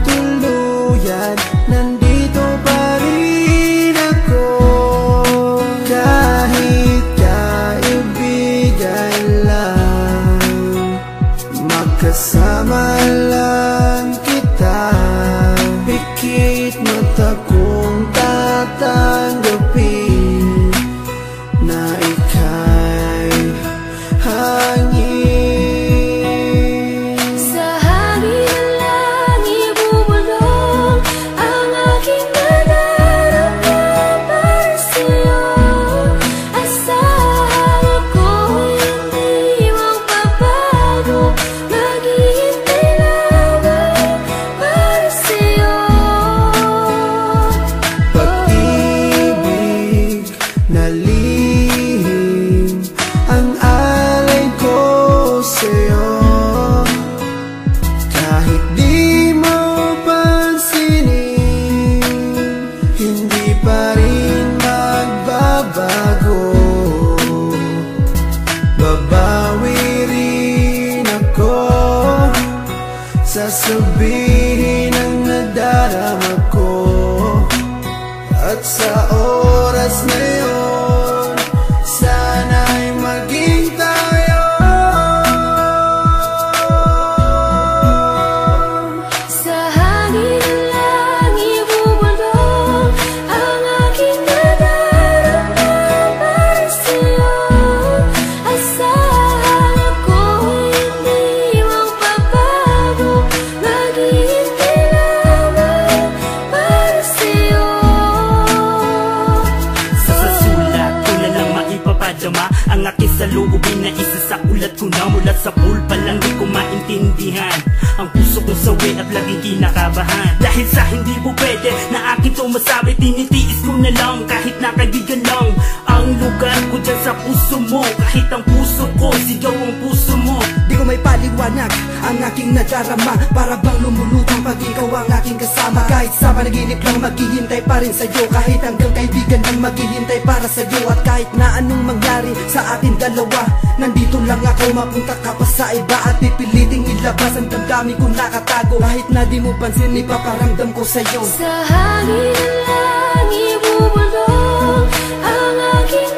tuluyan, nandito pa rin ako. Kahit kaibigan lang, makasama lang kita. Pikit mata kong tatanggapin na ika'y hangin. Sa hangin lang ibubulong ang aking nadarama para sa'yo. Asahan ako'y hindi magbabago, maghihintay lamang para sa'yo. Pag-ibig na lihim ang alay ko sa'yo. Kahit di mo pansinin, hindi pa rin magbabago. Babawi rin ako, sasabihin ang nadarama ko. At sa oras na yun, sana'y maging tayo. Sa hangin lang ibubulong ang aking nadarama para sa'yo. Asahan ako'y hindi magbabago, maghihintay lamang para sa'yo. Sa sulat ko na lang maipapadama ang aking saloobin na isa sa ulat ko na. Mula sa pool pa lang di ko maintindihan ang puso kong sawi at laging kinakabahan. Dahil sa hindi po pwede na akin to masabi, tinitiis ko na lang kahit na kaibigan lang ang lugar ko dyan sa puso mo. Kahit ang puso ko, sigaw ang puso mo. Di ko may paliwanag ang aking nadarama, para bang lumulutang pag ikaw ang aking kasama. Kahit sa panaginip lang maghihintay pa rin sa'yo, kahit hanggang kaibigan lang maghihintay para sa'yo. At kahit na anong mangyari sa ating dalawa, nandito lang ako, mapunta ka pa sa iba at pipiliting ilabas ang damdamin ko nakatago. Kahit na di mo pansin, ipaparamdam ko sa'yo. Sa hangin lang ibubulong ang aking